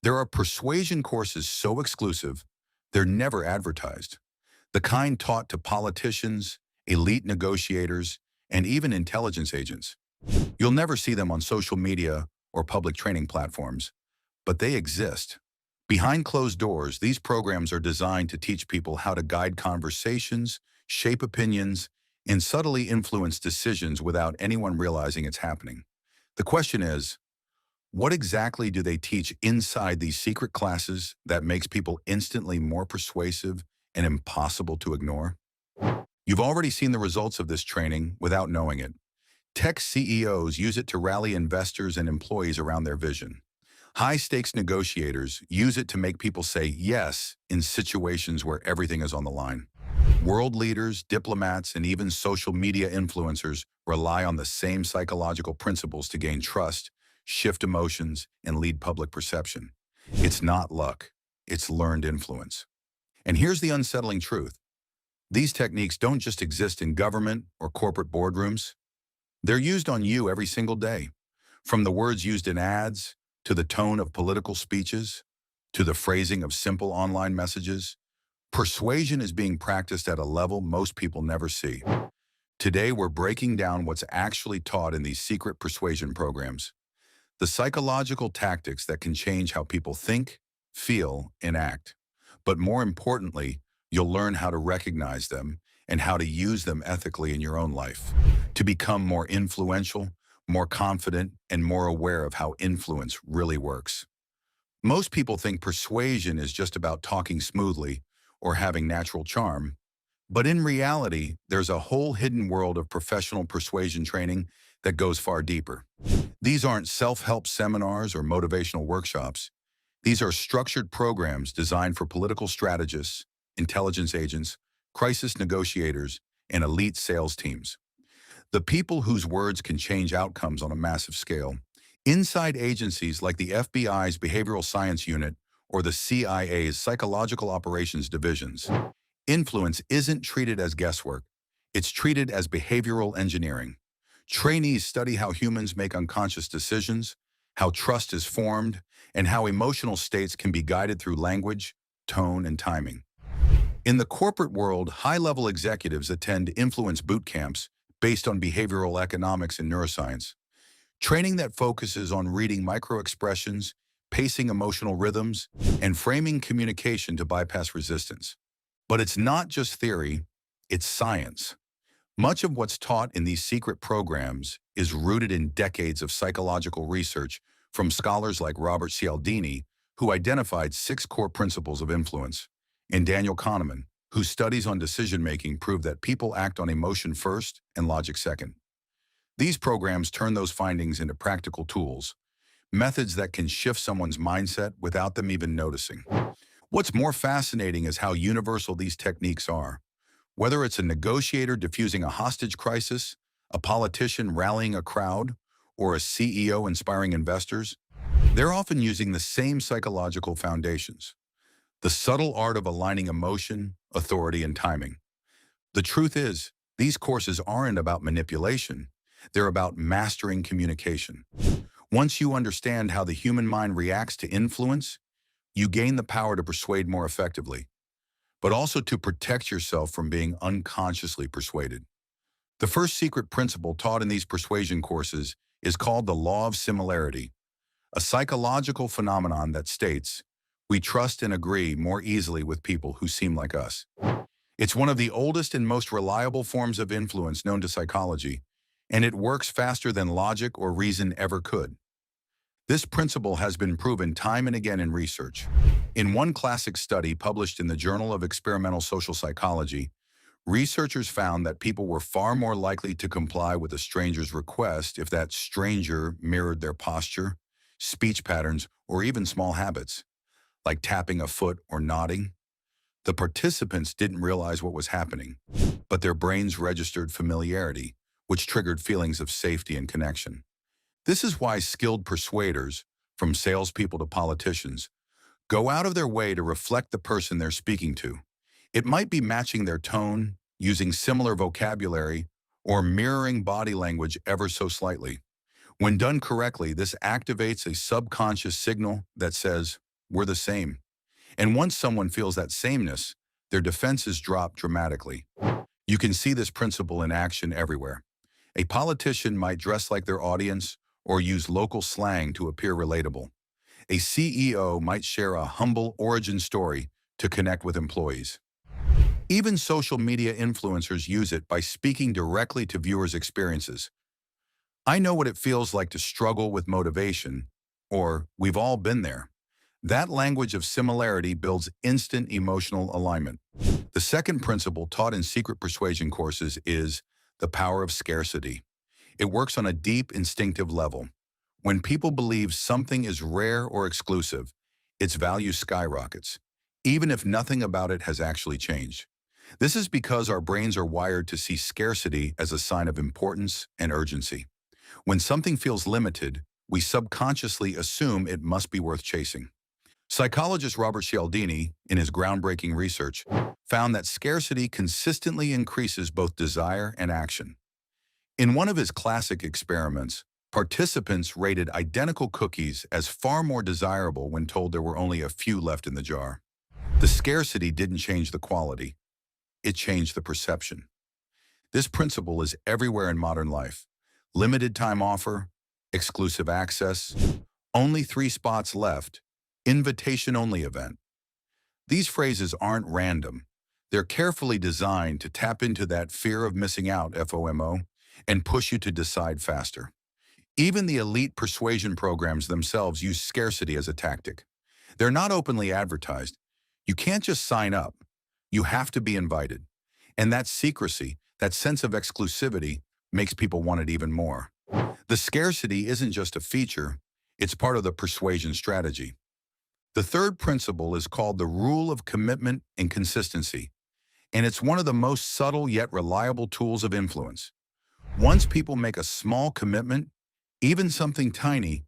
There are persuasion courses so exclusive, they're never advertised. The kind taught to politicians, elite negotiators, and even intelligence agents. You'll never see them on social media or public training platforms, but they exist. Behind closed doors, these programs are designed to teach people how to guide conversations, shape opinions, and subtly influence decisions without anyone realizing it's happening. The question is, what exactly do they teach inside these secret classes that makes people instantly more persuasive and impossible to ignore? You've already seen the results of this training without knowing it. Tech CEOs use it to rally investors and employees around their vision. High-stakes negotiators use it to make people say yes in situations where everything is on the line. World leaders, diplomats, and even social media influencers rely on the same psychological principles to gain trust, shift emotions, and lead public perception. It's not luck, it's learned influence. And here's the unsettling truth. These techniques don't just exist in government or corporate boardrooms. They're used on you every single day, from the words used in ads, to the tone of political speeches, to the phrasing of simple online messages. Persuasion is being practiced at a level most people never see. Today, we're breaking down what's actually taught in these secret persuasion programs, the psychological tactics that can change how people think, feel, and act. But more importantly, you'll learn how to recognize them and how to use them ethically in your own life to become more influential, more confident, and more aware of how influence really works. Most people think persuasion is just about talking smoothly or having natural charm, but in reality, there's a whole hidden world of professional persuasion training that goes far deeper. These aren't self-help seminars or motivational workshops. These are structured programs designed for political strategists, intelligence agents, crisis negotiators, and elite sales teams. The people whose words can change outcomes on a massive scale. Inside agencies like the FBI's Behavioral Science Unit or the CIA's Psychological Operations Divisions, influence isn't treated as guesswork. It's treated as behavioral engineering. Trainees study how humans make unconscious decisions, how trust is formed, and how emotional states can be guided through language, tone, and timing. In the corporate world, high-level executives attend influence boot camps based on behavioral economics and neuroscience, training that focuses on reading microexpressions, pacing emotional rhythms, and framing communication to bypass resistance. But it's not just theory, it's science. Much of what's taught in these secret programs is rooted in decades of psychological research from scholars like Robert Cialdini, who identified 6 core principles of influence, and Daniel Kahneman, whose studies on decision-making prove that people act on emotion first and logic second. These programs turn those findings into practical tools, methods that can shift someone's mindset without them even noticing. What's more fascinating is how universal these techniques are. Whether it's a negotiator diffusing a hostage crisis, a politician rallying a crowd, or a CEO inspiring investors, they're often using the same psychological foundations. The subtle art of aligning emotion, authority, and timing. The truth is, these courses aren't about manipulation. They're about mastering communication. Once you understand how the human mind reacts to influence, you gain the power to persuade more effectively, but also to protect yourself from being unconsciously persuaded. The first secret principle taught in these persuasion courses is called the law of similarity, a psychological phenomenon that states, we trust and agree more easily with people who seem like us. It's one of the oldest and most reliable forms of influence known to psychology, and it works faster than logic or reason ever could. This principle has been proven time and again in research. In one classic study published in the Journal of Experimental Social Psychology, researchers found that people were far more likely to comply with a stranger's request if that stranger mirrored their posture, speech patterns, or even small habits, like tapping a foot or nodding. The participants didn't realize what was happening, but their brains registered familiarity, which triggered feelings of safety and connection. This is why skilled persuaders, from salespeople to politicians, go out of their way to reflect the person they're speaking to. It might be matching their tone, using similar vocabulary, or mirroring body language ever so slightly. When done correctly, this activates a subconscious signal that says, we're the same. And once someone feels that sameness, their defenses drop dramatically. You can see this principle in action everywhere. A politician might dress like their audience or use local slang to appear relatable. A CEO might share a humble origin story to connect with employees. Even social media influencers use it by speaking directly to viewers' experiences. I know what it feels like to struggle with motivation, or we've all been there. That language of similarity builds instant emotional alignment. The second principle taught in secret persuasion courses is the power of scarcity. It works on a deep instinctive level. When people believe something is rare or exclusive, its value skyrockets, even if nothing about it has actually changed. This is because our brains are wired to see scarcity as a sign of importance and urgency. When something feels limited, we subconsciously assume it must be worth chasing. Psychologist Robert Cialdini, in his groundbreaking research, found that scarcity consistently increases both desire and action. In one of his classic experiments, participants rated identical cookies as far more desirable when told there were only a few left in the jar. The scarcity didn't change the quality, it changed the perception. This principle is everywhere in modern life. Limited time offer, exclusive access, only 3 spots left, invitation-only event. These phrases aren't random. They're carefully designed to tap into that fear of missing out, FOMO, and push you to decide faster. Even the elite persuasion programs themselves use scarcity as a tactic. They're not openly advertised. You can't just sign up. You have to be invited. And that secrecy, that sense of exclusivity, makes people want it even more. The scarcity isn't just a feature, it's part of the persuasion strategy. The third principle is called the rule of commitment and consistency, and it's one of the most subtle yet reliable tools of influence. Once people make a small commitment, even something tiny,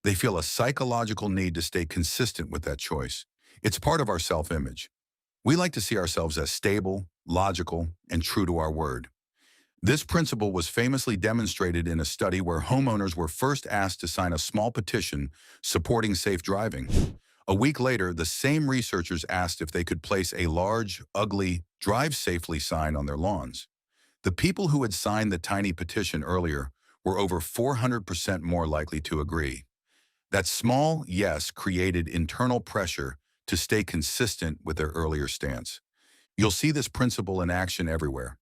they feel a psychological need to stay consistent with that choice. It's part of our self-image. We like to see ourselves as stable, logical, and true to our word. This principle was famously demonstrated in a study where homeowners were first asked to sign a small petition supporting safe driving. A week later, the same researchers asked if they could place a large, ugly, "Drive safely" sign on their lawns. The people who had signed the tiny petition earlier were over 400% more likely to agree. That small yes created internal pressure to stay consistent with their earlier stance. You'll see this principle in action everywhere.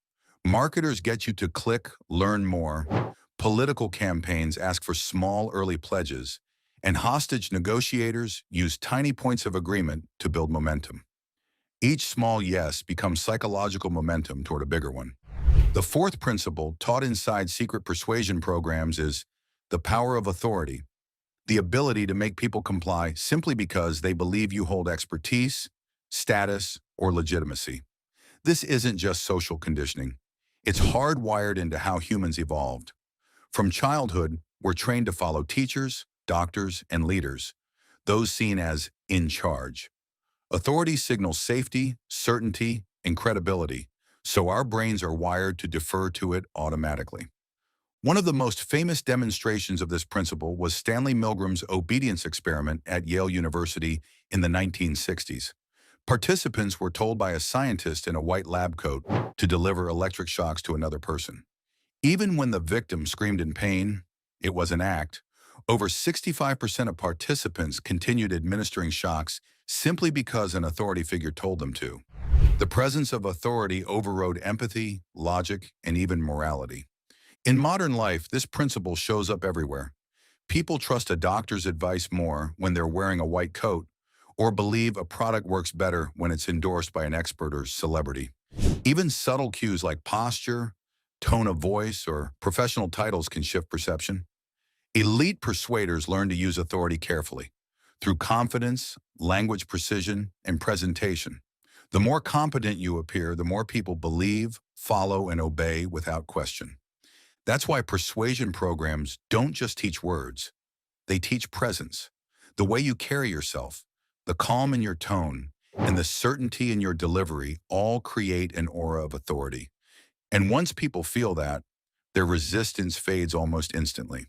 Marketers get you to click, learn more. Political campaigns ask for small early pledges. And hostage negotiators use tiny points of agreement to build momentum. Each small yes becomes psychological momentum toward a bigger one. The fourth principle taught inside secret persuasion programs is the power of authority, the ability to make people comply simply because they believe you hold expertise, status, or legitimacy. This isn't just social conditioning. It's hardwired into how humans evolved. From childhood, we're trained to follow teachers, doctors, and leaders, those seen as in charge. Authority signals safety, certainty, and credibility, so our brains are wired to defer to it automatically. One of the most famous demonstrations of this principle was Stanley Milgram's obedience experiment at Yale University in the 1960s. Participants were told by a scientist in a white lab coat to deliver electric shocks to another person. Even when the victim screamed in pain, it was an act. Over 65% of participants continued administering shocks simply because an authority figure told them to. The presence of authority overrode empathy, logic, and even morality. In modern life, this principle shows up everywhere. People trust a doctor's advice more when they're wearing a white coat, or believe a product works better when it's endorsed by an expert or celebrity. Even subtle cues like posture, tone of voice, or professional titles can shift perception. Elite persuaders learn to use authority carefully, through confidence, language precision, and presentation. The more competent you appear, the more people believe, follow, and obey without question. That's why persuasion programs don't just teach words, they teach presence. The way you carry yourself, the calm in your tone, and the certainty in your delivery all create an aura of authority. And once people feel that, their resistance fades almost instantly.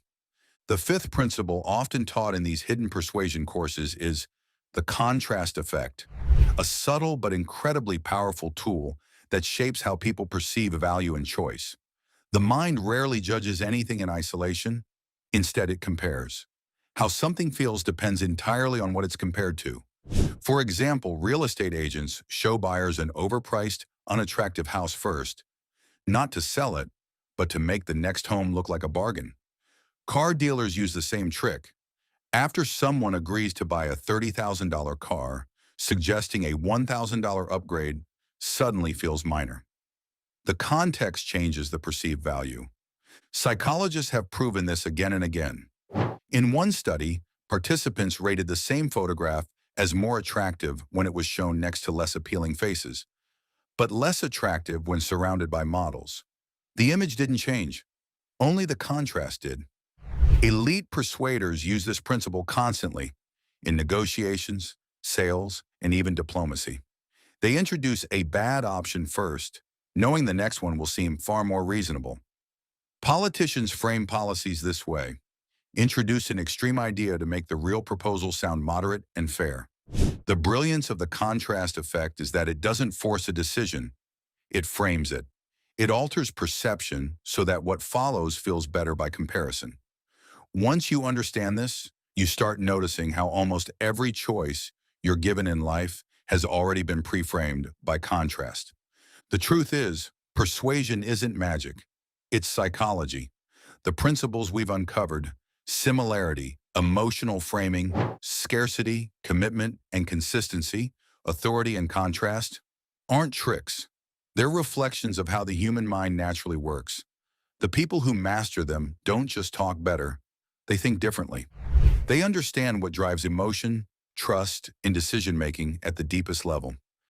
The fifth principle often taught in these hidden persuasion courses is The contrast effect, a subtle but incredibly powerful tool that shapes how people perceive value and choice. The mind rarely judges anything in isolation. Instead, it compares. How something feels depends entirely on what it's compared to. For example, real estate agents show buyers an overpriced, unattractive house first, not to sell it, but to make the next home look like a bargain. Car dealers use the same trick. After someone agrees to buy a $30,000 car, suggesting a $1,000 upgrade suddenly feels minor. The context changes the perceived value. Psychologists have proven this again and again. In one study, participants rated the same photograph as more attractive when it was shown next to less appealing faces, but less attractive when surrounded by models. The image didn't change, only the contrast did. Elite persuaders use this principle constantly in negotiations, sales, and even diplomacy. They introduce a bad option first, knowing the next one will seem far more reasonable. Politicians frame policies this way: introduce an extreme idea to make the real proposal sound moderate and fair. The brilliance of the contrast effect is that it doesn't force a decision, it frames it. It alters perception so that what follows feels better by comparison. Once you understand this, you start noticing how almost every choice you're given in life has already been pre-framed by contrast. The truth is, persuasion isn't magic. It's psychology. The principles we've uncovered, similarity, emotional framing, scarcity, commitment, and consistency, authority and contrast, aren't tricks. They're reflections of how the human mind naturally works. The people who master them don't just talk better, they think differently. They understand what drives emotion, trust, and decision-making at the deepest level.